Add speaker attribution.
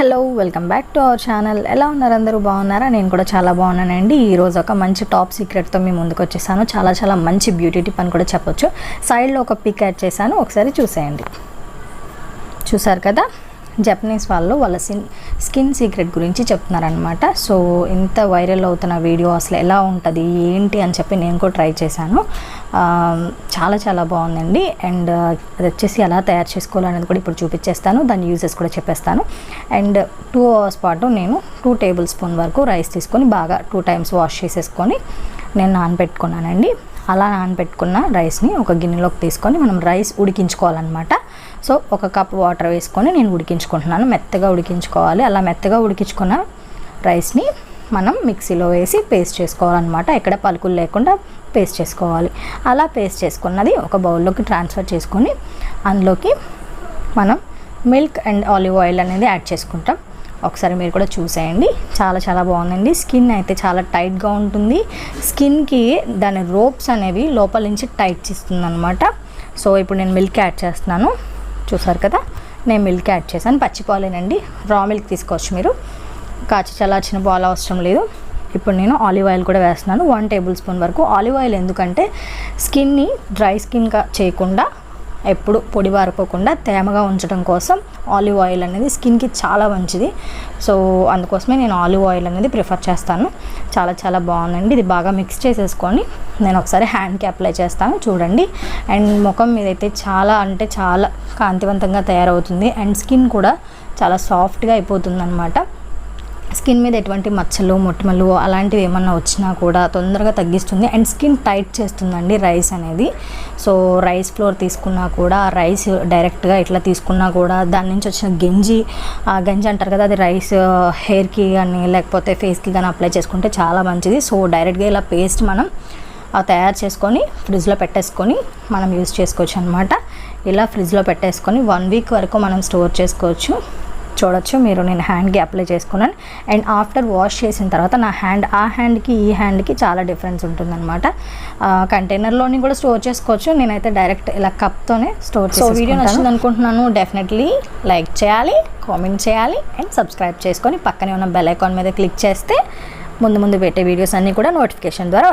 Speaker 1: Hello welcome back to our channel. ఎలా ఉన్నారు అందరూ? బాగున్నారా? నేను కూడా చాలా బాగున్నానండి. ఈరోజు ఒక మంచి టాప్ సీక్రెట్తో మీ ముందుకు వచ్చేసాను. చాలా మంచి బ్యూటీ టిప్ అని కూడా చెప్పొచ్చు. సైడ్లో ఒక పిక్ యాడ్ చేశాను, ఒకసారి చూసేయండి. చూసారు కదా, జపనీస్ వాళ్ళు వాళ్ళ స్కిన్ సీక్రెట్ గురించి చెప్తున్నారనమాట. సో ఇంత వైరల్ అవుతున్న వీడియో అసలు ఎలా ఉంటుంది ఏంటి అని చెప్పి నేను కూడా ట్రై చేశాను. చాలా బాగుందండి. అండ్ అది వచ్చేసి ఎలా తయారు చేసుకోవాలనేది కూడా ఇప్పుడు చూపించేస్తాను. దాని యూజెస్ కూడా చెప్పేస్తాను. అండ్ 2 hours పాటు నేను 2 tablespoon వరకు రైస్ తీసుకొని బాగా 2 times వాష్ చేసేసుకొని నేను నానబెట్టుకున్నానండి. అలా నానబెట్టుకున్న రైస్ని ఒక గిన్నెలోకి తీసుకొని మనం రైస్ ఉడికించుకోవాలన్నమాట. సో 1 cup వాటర్ వేసుకొని నేను ఉడికించుకుంటున్నాను. మెత్తగా ఉడికించుకోవాలి. అలా మెత్తగా ఉడికించుకున్న రైస్ని మనం మిక్సీలో వేసి పేస్ట్ చేసుకోవాలన్నమాట. ఎక్కడ పలుకులు లేకుండా పేస్ట్ చేసుకోవాలి. అలా పేస్ట్ చేసుకున్నది ఒక బౌల్లోకి ట్రాన్స్ఫర్ చేసుకొని అందులోకి మనం మిల్క్ అండ్ ఆలివ్ ఆయిల్ అనేది యాడ్ చేసుకుంటాం. ఒకసారి మీరు కూడా చూసేయండి. చాలా బాగుందండి. స్కిన్ అయితే చాలా టైట్గా ఉంటుంది. స్కిన్కి దాని రోప్స్ అనేవి లోపల నుంచి టైట్ చేస్తుంది అనమాట. సో ఇప్పుడు నేను మిల్క్ యాడ్ చేస్తున్నాను. చూసారు కదా, నేను మిల్క్ యాడ్ చేశాను. పచ్చిపాలేనండి, రా మిల్క్ తీసుకోవచ్చు మీరు. కాచి చల్లార్చిన పాలు అవసరం లేదు. ఇప్పుడు నేను ఆలివ్ ఆయిల్ కూడా వేస్తున్నాను, 1 tablespoon వరకు. ఆలివ్ ఆయిల్ ఎందుకంటే స్కిన్ని డ్రై స్కిన్గా చేయకుండా, ఎప్పుడు పొడి వారిపోకుండా తేమగా ఉంచడం కోసం ఆలివ్ ఆయిల్ అనేది స్కిన్కి చాలా మంచిది. సో అందుకోసమే నేను ఆలివ్ ఆయిల్ అనేది ప్రిఫర్ చేస్తాను. చాలా బాగుందండి. ఇది బాగా మిక్స్ చేసేసుకొని నేను ఒకసారి హ్యాండ్కి అప్లై చేస్తాను, చూడండి. అండ్ ముఖం మీద అయితే చాలా కాంతివంతంగా తయారవుతుంది. అండ్ స్కిన్ కూడా చాలా సాఫ్ట్గా అయిపోతుంది అనమాట. స్కిన్ మీద ఎటువంటి మచ్చలు మొటిమలు అలాంటివి ఏమన్నా వచ్చినా కూడా తొందరగా తగ్గిస్తుంది. అండ్ స్కిన్ టైట్ చేస్తుందండి రైస్ అనేది. సో రైస్ ఫ్లోర్ తీసుకున్నా కూడా, రైస్ డైరెక్ట్గా ఇట్లా తీసుకున్నా కూడా దాని నుంచి వచ్చిన గంజి అంటారు కదా, అది రైస్ హెయిర్కి కానీ లేకపోతే ఫేస్కి కానీ అప్లై చేసుకుంటే చాలా మంచిది. సో డైరెక్ట్గా ఇలా పేస్ట్ మనం తయారు చేసుకొని ఫ్రిడ్జ్లో పెట్టేసుకొని మనం యూజ్ చేసుకోవచ్చు అనమాట. ఇలా ఫ్రిడ్జ్లో పెట్టేసుకొని 1 week వరకు మనం స్టోర్ చేసుకోవచ్చు. చూడొచ్చు మీరు, నేను హ్యాండ్కి అప్లై చేసుకున్నాను. అండ్ ఆఫ్టర్ వాష్ చేసిన తర్వాత నా హ్యాండ్, ఆ హ్యాండ్కి ఈ హ్యాండ్కి చాలా డిఫరెన్స్ ఉంటుందన్నమాట. కంటైనర్లోని కూడా స్టోర్ చేసుకోవచ్చు. నేనైతే డైరెక్ట్ ఇలా కప్తోనే స్టోర్ చేసి. సో వీడియో నచ్చింది అనుకుంటున్నాను. డెఫినెట్లీ లైక్ చేయాలి, కామెంట్ చేయాలి అండ్ సబ్స్క్రైబ్ చేసుకొని పక్కనే ఉన్న బెల్ ఐకాన్ మీద క్లిక్ చేస్తే ముందు పెట్టే వీడియోస్ అన్నీ కూడా నోటిఫికేషన్ ద్వారా వస్తాయి.